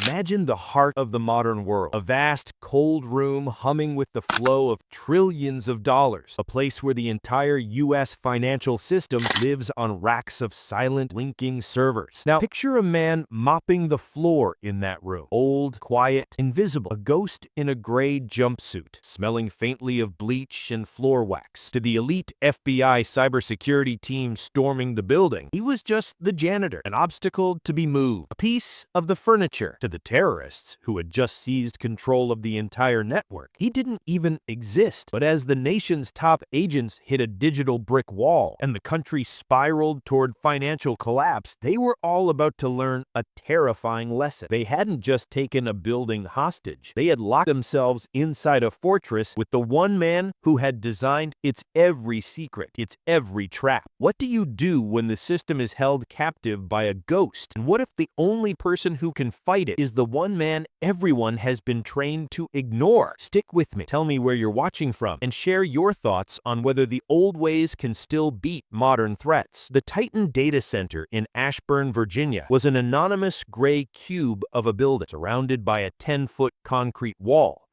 Imagine the heart of the modern world, a vast, cold room humming with the flow of trillions of dollars, a place where the entire U.S. financial system lives on racks of silent, blinking servers. Now, picture a man mopping the floor in that room. Old, quiet, invisible, a ghost in a gray jumpsuit, smelling faintly of bleach and floor wax. To the elite FBI cybersecurity team storming the building, he was just the janitor, an obstacle to be moved, a piece of the furniture. To the terrorists who had just seized control of the entire network, he didn't even exist. But as the nation's top agents hit a digital brick wall and the country spiraled toward financial collapse, they were all about to learn a terrifying lesson. They hadn't just taken a building hostage. They had locked themselves inside a fortress with the one man who had designed its every secret, its every trap. What do you do when the system is held captive by a ghost? And what if the only person who can fight it is the one man everyone has been trained to ignore? Stick with me, tell me where you're watching from, and share your thoughts on whether the old ways can still beat modern threats. The Titan Data Center in Ashburn, Virginia, was an anonymous gray cube of a building surrounded by a 10-foot concrete wall.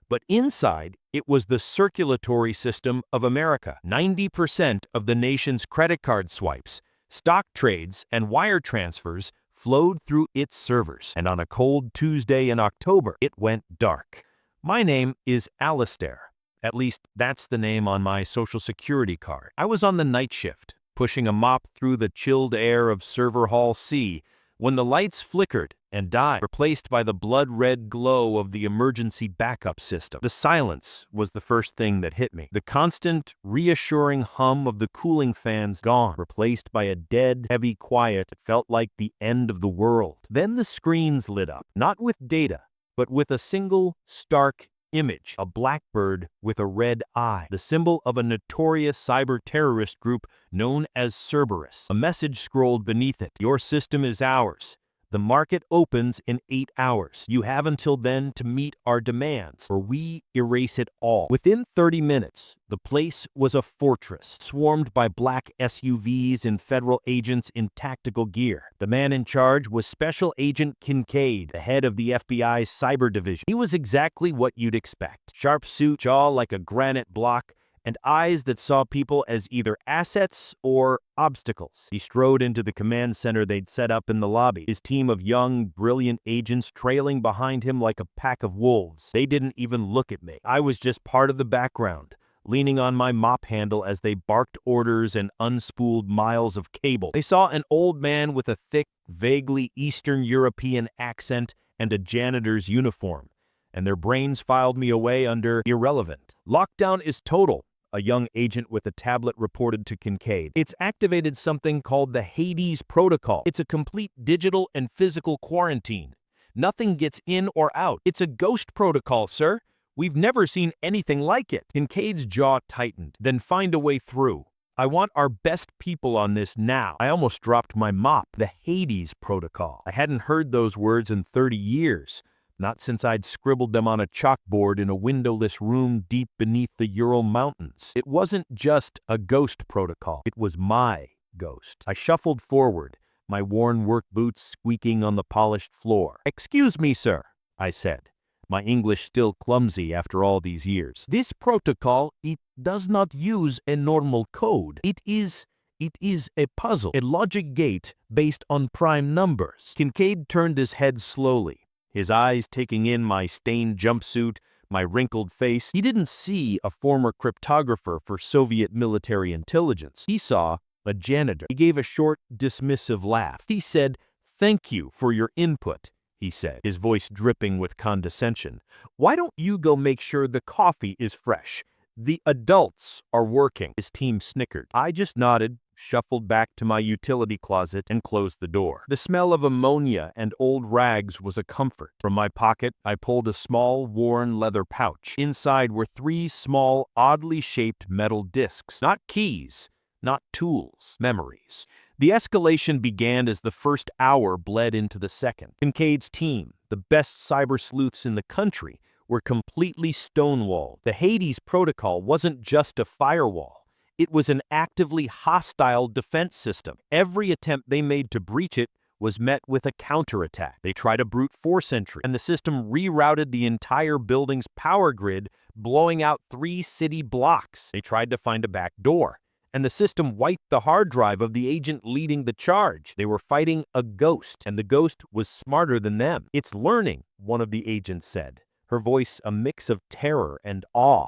But inside, it was the circulatory system of America. 90% of the nation's credit card swipes, stock trades, and wire transfers flowed through its servers. And on a cold Tuesday in October, it went dark. My name is Alistair. At least, that's the name on my Social Security card. I was on the night shift, pushing a mop through the chilled air of Server Hall C, when the lights flickered and died, replaced by the blood-red glow of the emergency backup system. The silence was the first thing that hit me. The constant, reassuring hum of the cooling fans gone, replaced by a dead, heavy quiet that felt like the end of the world. Then the screens lit up, not with data, but with a single, stark image, a blackbird with a red eye, the symbol of a notorious cyber-terrorist group known as Cerberus. A message scrolled beneath it: "Your system is ours. The market opens in 8 hours. You have until then to meet our demands, or we erase it all." Within 30 minutes, the place was a fortress, swarmed by black SUVs and federal agents in tactical gear. The man in charge was Special Agent Kincaid, the head of the FBI's cyber division. He was exactly what you'd expect. Sharp suit, jaw like a granite block, and eyes that saw people as either assets or obstacles. He strode into the command center they'd set up in the lobby, his team of young, brilliant agents trailing behind him like a pack of wolves. They didn't even look at me. I was just part of the background, leaning on my mop handle as they barked orders and unspooled miles of cable. They saw an old man with a thick, vaguely Eastern European accent and a janitor's uniform, and their brains filed me away under irrelevant. "Lockdown is total," a young agent with a tablet reported to Kincaid. "It's activated something called the Hades Protocol. It's a complete digital and physical quarantine. Nothing gets in or out. It's a ghost protocol, sir. We've never seen anything like it." Kincaid's jaw tightened. "Then find a way through. I want our best people on this now." I almost dropped my mop. The Hades Protocol. I hadn't heard those words in 30 years. Not since I'd scribbled them on a chalkboard in a windowless room deep beneath the Ural Mountains. It wasn't just a ghost protocol. It was my ghost. I shuffled forward, my worn work boots squeaking on the polished floor. "Excuse me, sir," I said, my English still clumsy after all these years. "This protocol, it does not use a normal code. It is a puzzle, a logic gate based on prime numbers." Kincaid turned his head slowly, his eyes taking in my stained jumpsuit, my wrinkled face. He didn't see a former cryptographer for Soviet military intelligence. He saw a janitor. He gave a short, dismissive laugh. He said, "Thank you for your input," he said, his voice dripping with condescension. "Why don't you go make sure the coffee is fresh? The adults are working." His team snickered. I just nodded, shuffled back to my utility closet, and closed the door. The smell of ammonia and old rags was a comfort. From my pocket, I pulled a small, worn leather pouch. Inside were 3 small, oddly shaped metal discs. Not keys, not tools, memories. The escalation began as the first hour bled into the second. Kincaid's team, the best cyber sleuths in the country, were completely stonewalled. The Hades Protocol wasn't just a firewall. It was an actively hostile defense system. Every attempt they made to breach it was met with a counterattack. They tried a brute force entry, and the system rerouted the entire building's power grid, blowing out 3 city blocks. They tried to find a back door, and the system wiped the hard drive of the agent leading the charge. They were fighting a ghost, and the ghost was smarter than them. "It's learning," one of the agents said, her voice a mix of terror and awe.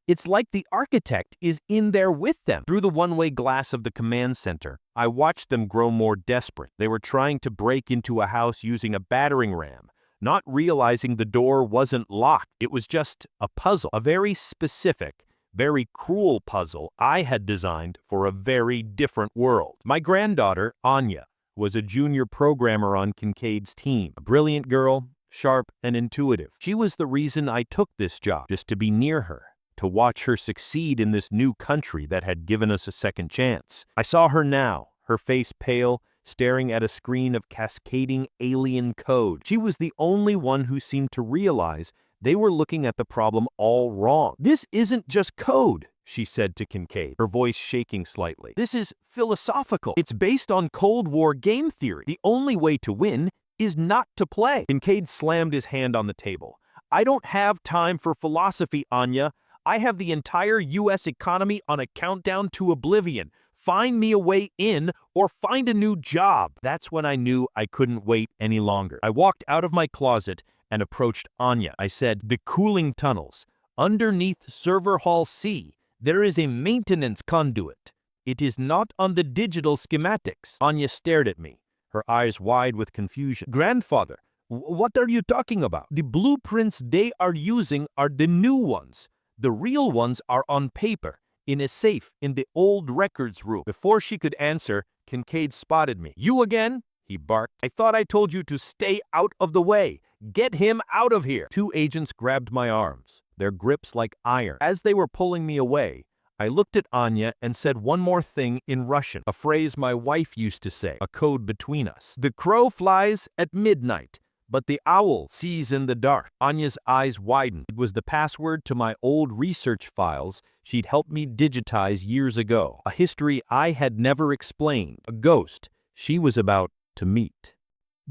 "It's like the architect is in there with them." Through the one-way glass of the command center, I watched them grow more desperate. They were trying to break into a house using a battering ram, not realizing the door wasn't locked. It was just a puzzle, a very specific, very cruel puzzle I had designed for a very different world. My granddaughter, Anya, was a junior programmer on Kincaid's team. A brilliant girl, sharp and intuitive. She was the reason I took this job, just to be near her, to watch her succeed in this new country that had given us a second chance. I saw her now, her face pale, staring at a screen of cascading alien code. She was the only one who seemed to realize they were looking at the problem all wrong. "This isn't just code," she said to Kincaid, her voice shaking slightly. "This is philosophical. It's based on Cold War game theory. The only way to win is not to play." Kincaid slammed his hand on the table. "I don't have time for philosophy, Anya. I have the entire U.S. economy on a countdown to oblivion. Find me a way in or find a new job." That's when I knew I couldn't wait any longer. I walked out of my closet and approached Anya. I said, "The cooling tunnels. Underneath Server Hall C, there is a maintenance conduit. It is not on the digital schematics." Anya stared at me, her eyes wide with confusion. "Grandfather, what are you talking about? The blueprints they are using are the new ones. The real ones are on paper, in a safe in the old records room." Before she could answer, Kincaid spotted me. "You again?" he barked. "I thought I told you to stay out of the way. Get him out of here." 2 agents grabbed my arms, their grips like iron. As they were pulling me away, I looked at Anya and said one more thing in Russian, a phrase my wife used to say, a code between us. "The crow flies at midnight, but the owl sees in the dark." Anya's eyes widened. It was the password to my old research files she'd helped me digitize years ago. A history I had never explained. A ghost she was about to meet.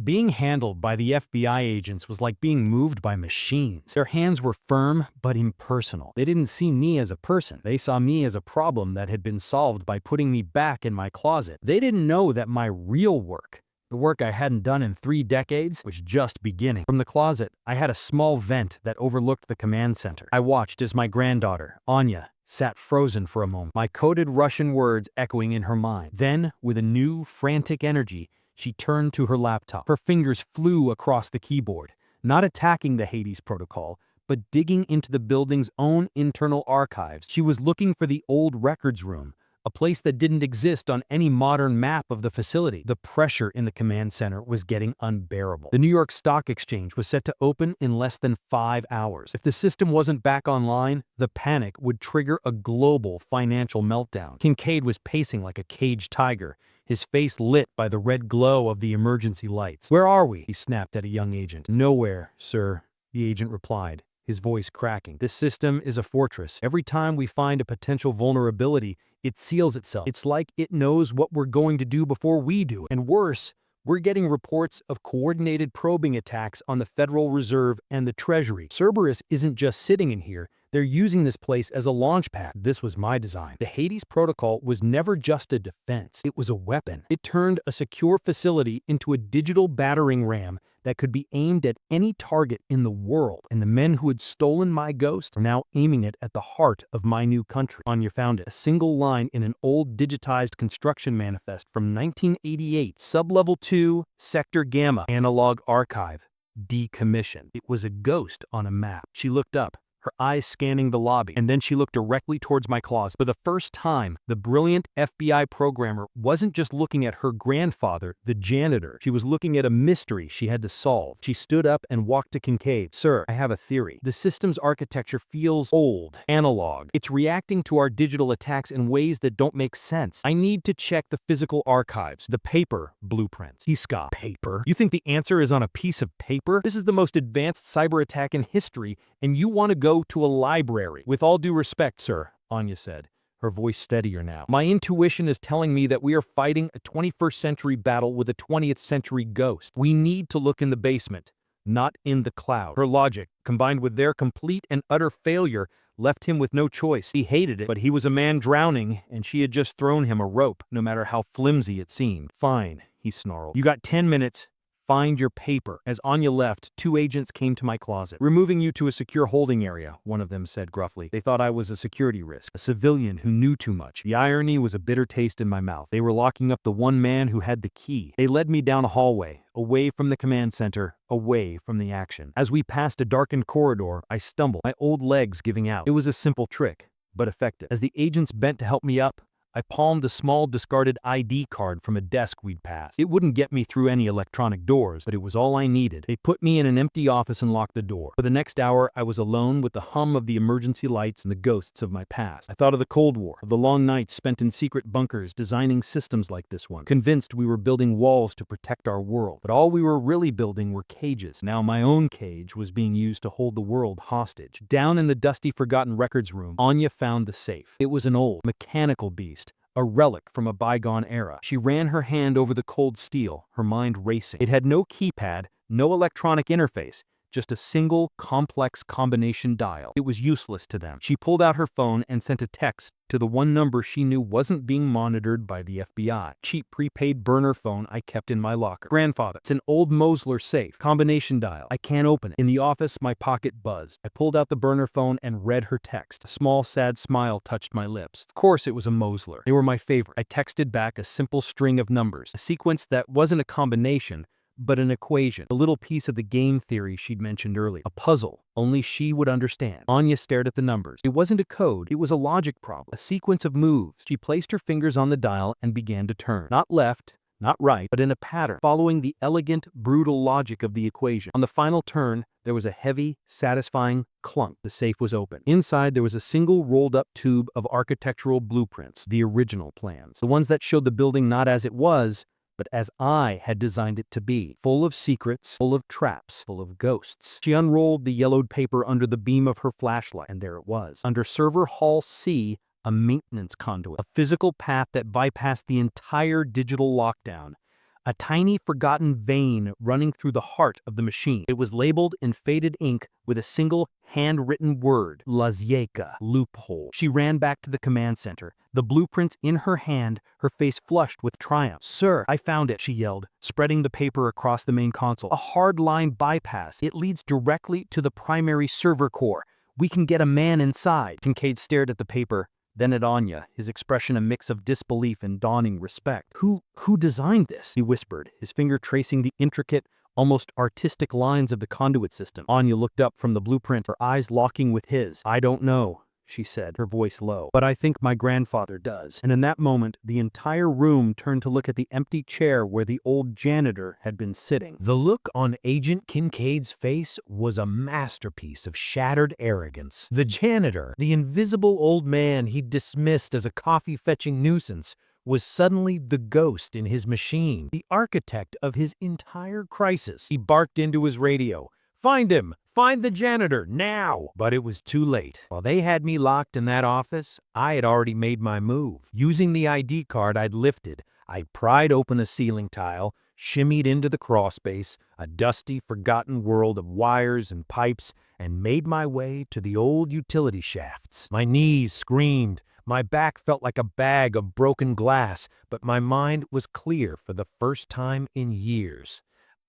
Being handled by the FBI agents was like being moved by machines. Their hands were firm but impersonal. They didn't see me as a person. They saw me as a problem that had been solved by putting me back in my closet. They didn't know that my real work, the work I hadn't done in 3 decades, was just beginning. From the closet, I had a small vent that overlooked the command center. I watched as my granddaughter, Anya, sat frozen for a moment, my coded Russian words echoing in her mind. Then, with a new, frantic energy, she turned to her laptop. Her fingers flew across the keyboard, not attacking the Hades protocol, but digging into the building's own internal archives. She was looking for the old records room, a place that didn't exist on any modern map of the facility. The pressure in the command center was getting unbearable. The New York Stock Exchange was set to open in less than 5 hours. If the system wasn't back online, the panic would trigger a global financial meltdown. Kincaid was pacing like a caged tiger, his face lit by the red glow of the emergency lights. "Where are we?" he snapped at a young agent. "Nowhere, sir," the agent replied, his voice cracking. "This system is a fortress. Every time we find a potential vulnerability, it seals itself. It's like it knows what we're going to do before we do. And worse, we're getting reports of coordinated probing attacks on the Federal Reserve and the Treasury. Cerberus isn't just sitting in here. They're using this place as a launch pad." This was my design. The Hades protocol was never just a defense. It was a weapon. It turned a secure facility into a digital battering ram that could be aimed at any target in the world. And the men who had stolen my ghost are now aiming it at the heart of my new country. Anya found it, a single line in an old digitized construction manifest from 1988. Sublevel 2, Sector Gamma, Analog Archive, decommissioned. It was a ghost on a map. She looked up, her eyes scanning the lobby, and then she looked directly towards my closet. For the first time, the brilliant FBI programmer wasn't just looking at her grandfather, the janitor. She was looking at a mystery she had to solve. She stood up and walked to Kincaid. "Sir, I have a theory. The system's architecture feels old, analog. It's reacting to our digital attacks in ways that don't make sense. I need to check the physical archives, the paper blueprints." He scoffed. "Paper? You think the answer is on a piece of paper? This is the most advanced cyber attack in history, and you want to go to a library." "With all due respect, sir," Anya said, her voice steadier now. My intuition is telling me that we are fighting a 21st century battle with a 20th century ghost. We need to look in the basement, not in the cloud. Her logic, combined with their complete and utter failure, left him with no choice. He hated it, but he was a man drowning, and she had just thrown him a rope, no matter how flimsy it seemed. Fine, he snarled. You got 10 minutes. Find your paper. As Anya left, 2 agents came to my closet. We're moving you to a secure holding area, one of them said gruffly. They thought I was a security risk, a civilian who knew too much. The irony was a bitter taste in my mouth. They were locking up the one man who had the key. They led me down a hallway, away from the command center, away from the action. As we passed a darkened corridor, I stumbled, my old legs giving out. It was a simple trick, but effective. As the agents bent to help me up, I palmed a small discarded ID card from a desk we'd passed. It wouldn't get me through any electronic doors, but it was all I needed. They put me in an empty office and locked the door. For the next hour, I was alone with the hum of the emergency lights and the ghosts of my past. I thought of the Cold War, of the long nights spent in secret bunkers designing systems like this one, convinced we were building walls to protect our world. But all we were really building were cages. Now my own cage was being used to hold the world hostage. Down in the dusty, forgotten records room, Anya found the safe. It was an old, mechanical beast, a relic from a bygone era. She ran her hand over the cold steel, her mind racing. It had no keypad, no electronic interface, just a single, complex combination dial. It was useless to them. She pulled out her phone and sent a text to the one number she knew wasn't being monitored by the FBI. Cheap prepaid burner phone I kept in my locker. Grandfather, it's an old Mosler safe. Combination dial. I can't open it. In the office, my pocket buzzed. I pulled out the burner phone and read her text. A small, sad smile touched my lips. Of course it was a Mosler. They were my favorite. I texted back a simple string of numbers, a sequence that wasn't a combination, but an equation, a little piece of the game theory she'd mentioned earlier. A puzzle only she would understand. Anya stared at the numbers. It wasn't a code, it was a logic problem, a sequence of moves. She placed her fingers on the dial and began to turn. Not left, not right, but in a pattern, following the elegant, brutal logic of the equation. On the final turn, there was a heavy, satisfying clunk. The safe was open. Inside, there was a single rolled-up tube of architectural blueprints, the original plans, the ones that showed the building not as it was, but as I had designed it to be, full of secrets, full of traps, full of ghosts. She unrolled the yellowed paper under the beam of her flashlight, and there it was. Under Server Hall C, a maintenance conduit, a physical path that bypassed the entire digital lockdown. A tiny forgotten vein running through the heart of the machine. It was labeled in faded ink with a single handwritten word, Lazieka, loophole. She ran back to the command center, the blueprints in her hand, her face flushed with triumph. Sir, I found it, she yelled, spreading the paper across the main console. A hard-line bypass. It leads directly to the primary server core. We can get a man inside. Kincaid stared at the paper, then at Anya, his expression a mix of disbelief and dawning respect. Who designed this? He whispered, his finger tracing the intricate, almost artistic lines of the conduit system. Anya looked up from the blueprint, her eyes locking with his. I don't know, she said, her voice low, but I think my grandfather does. And in that moment, the entire room turned to look at the empty chair where the old janitor had been sitting. The look on Agent Kincaid's face was a masterpiece of shattered arrogance. The janitor, the invisible old man he'd dismissed as a coffee-fetching nuisance, was suddenly the ghost in his machine, the architect of his entire crisis. He barked into his radio, "Find him! Find the janitor, now!" But it was too late. While they had me locked in that office, I had already made my move. Using the ID card I'd lifted, I pried open a ceiling tile, shimmied into the crawlspace, a dusty, forgotten world of wires and pipes, and made my way to the old utility shafts. My knees screamed. My back felt like a bag of broken glass, but my mind was clear for the first time in years.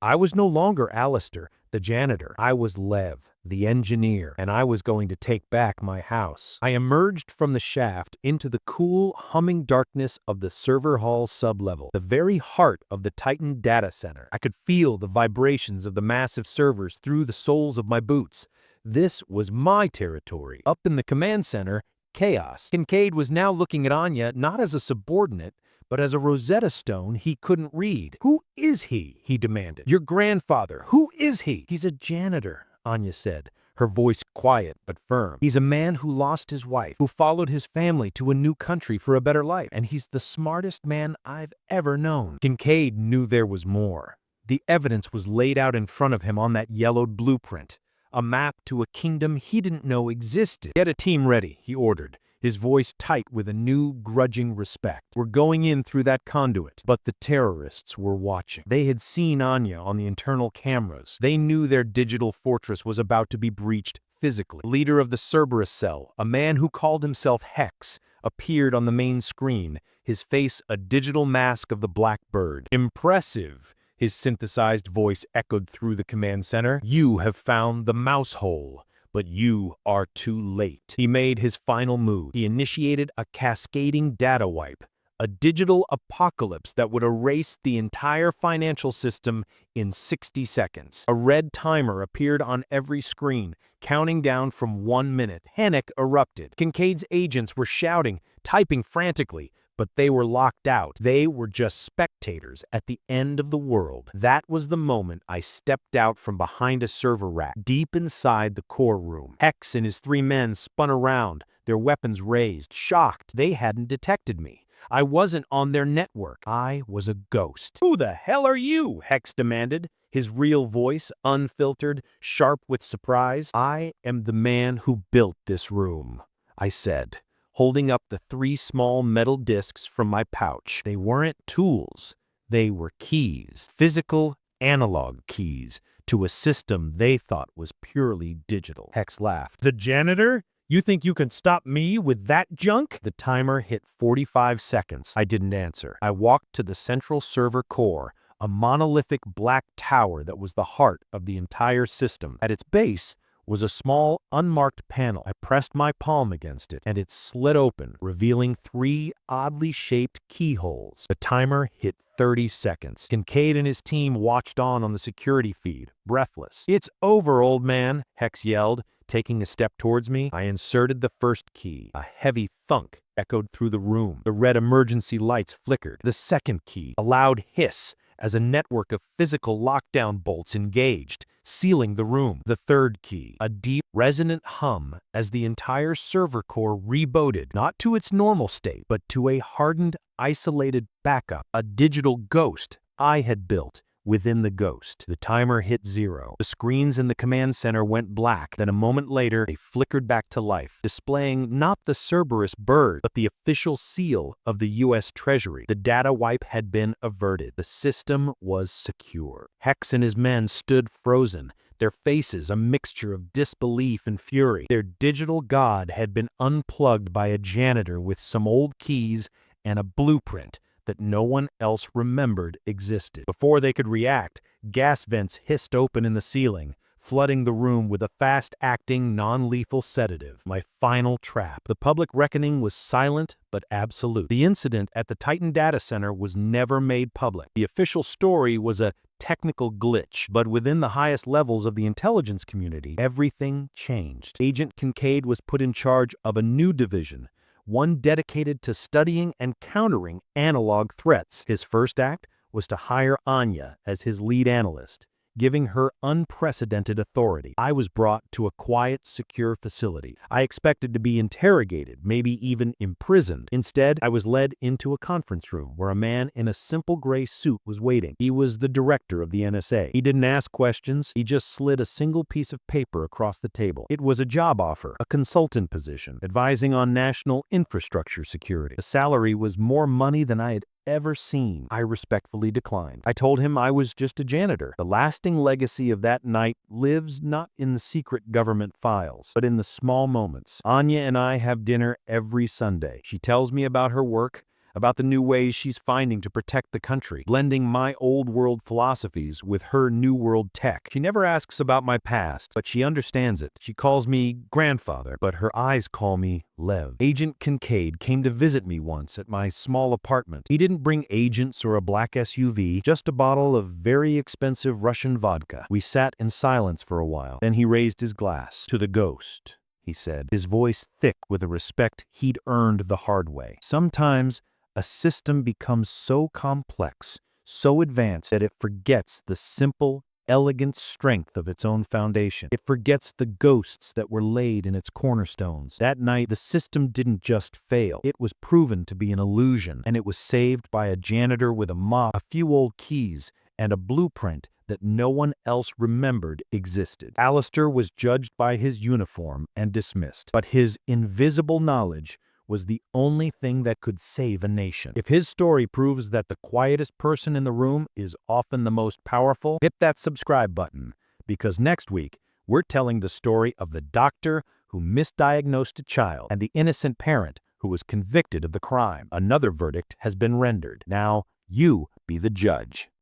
I was no longer Alistair, the janitor. I was Lev, the engineer, and I was going to take back my house. I emerged from the shaft into the cool, humming darkness of the server hall sublevel, the very heart of the Titan data center. I could feel the vibrations of the massive servers through the soles of my boots. This was my territory. Up in the command center, chaos. Kincaid was now looking at Anya not as a subordinate, but as a Rosetta Stone he couldn't read. "Who is he?" he demanded. "Your grandfather. Who is he?" "He's a janitor," Anya said, her voice quiet but firm. "He's a man who lost his wife, who followed his family to a new country for a better life, and he's the smartest man I've ever known." Kincaid knew there was more. The evidence was laid out in front of him on that yellowed blueprint. A map to a kingdom he didn't know existed. "Get a team ready," he ordered, his voice tight with a new, grudging respect. "We're going in through that conduit." But the terrorists were watching. They had seen Anya on the internal cameras. They knew their digital fortress was about to be breached physically. The leader of the Cerberus cell, a man who called himself Hex, appeared on the main screen, his face a digital mask of the Black Bird. "Impressive," his synthesized voice echoed through the command center. "You have found the mouse hole, but you are too late." He made his final move. He initiated a cascading data wipe, a digital apocalypse that would erase the entire financial system in 60 seconds. A red timer appeared on every screen, counting down from 1 minute. Panic erupted. Kincaid's agents were shouting, typing frantically, but they were locked out. They were just spectators at the end of the world. That was the moment I stepped out from behind a server rack, deep inside the core room. Hex and his 3 men spun around, their weapons raised, shocked. They hadn't detected me. I wasn't on their network. I was a ghost. "Who the hell are you?" Hex demanded, his real voice unfiltered, sharp with surprise. "I am the man who built this room," I said, holding up the 3 small metal discs from my pouch. They weren't tools. They were keys. Physical, analog keys to a system they thought was purely digital. Hex laughed. "The janitor? You think you can stop me with that junk?" The timer hit 45 seconds. I didn't answer. I walked to the central server core, a monolithic black tower that was the heart of the entire system. At its base was a small, unmarked panel. I pressed my palm against it, and it slid open, revealing 3 oddly shaped keyholes. The timer hit 30 seconds. Kincaid and his team watched on the security feed, breathless. "It's over, old man," Hex yelled, taking a step towards me. I inserted the first key. A heavy thunk echoed through the room. The red emergency lights flickered. The second key, a loud hiss as a network of physical lockdown bolts engaged, sealing the room. The third key, a deep, resonant hum as the entire server core rebooted, not to its normal state, but to a hardened, isolated backup, a digital ghost I had built within the ghost. The timer hit 0. The screens in the command center went black. Then a moment later, they flickered back to life, displaying not the Cerberus bird, but the official seal of the U.S. Treasury. The data wipe had been averted. The system was secure. Hex and his men stood frozen, their faces a mixture of disbelief and fury. Their digital god had been unplugged by a janitor with some old keys and a blueprint that no one else remembered existed. Before they could react, gas vents hissed open in the ceiling, flooding the room with a fast-acting, non-lethal sedative. My final trap. The public reckoning was silent but absolute. The incident at the Titan data center was never made public. The official story was a technical glitch, but within the highest levels of the intelligence community, everything changed. Agent Kincaid was put in charge of a new division, one dedicated to studying and countering analog threats. His first act was to hire Anya as his lead analyst, giving her unprecedented authority. I was brought to a quiet, secure facility. I expected to be interrogated, maybe even imprisoned. Instead, I was led into a conference room where a man in a simple gray suit was waiting. He was the director of the NSA. He didn't ask questions. He just slid a single piece of paper across the table. It was a job offer, a consultant position, advising on national infrastructure security. The salary was more money than I had ever seen. I respectfully declined. I told him I was just a janitor. The lasting legacy of that night lives not in the secret government files, but in the small moments. Anya and I have dinner every Sunday. She tells me about her work, about the new ways she's finding to protect the country, blending my old world philosophies with her new world tech. She never asks about my past, but she understands it. She calls me grandfather, but her eyes call me Lev. Agent Kincaid came to visit me once at my small apartment. He didn't bring agents or a black SUV, just a bottle of very expensive Russian vodka. We sat in silence for a while. Then he raised his glass. "To the ghost," he said, his voice thick with a respect he'd earned the hard way. Sometimes a system becomes so complex, so advanced, that it forgets the simple, elegant strength of its own foundation. It forgets the ghosts that were laid in its cornerstones. That night, the system didn't just fail. It was proven to be an illusion, and it was saved by a janitor with a mop, a few old keys, and a blueprint that no one else remembered existed. Alistair was judged by his uniform and dismissed, but his invisible knowledge was the only thing that could save a nation. If his story proves that the quietest person in the room is often the most powerful, hit that subscribe button, because next week, we're telling the story of the doctor who misdiagnosed a child and the innocent parent who was convicted of the crime. Another verdict has been rendered. Now, you be the judge.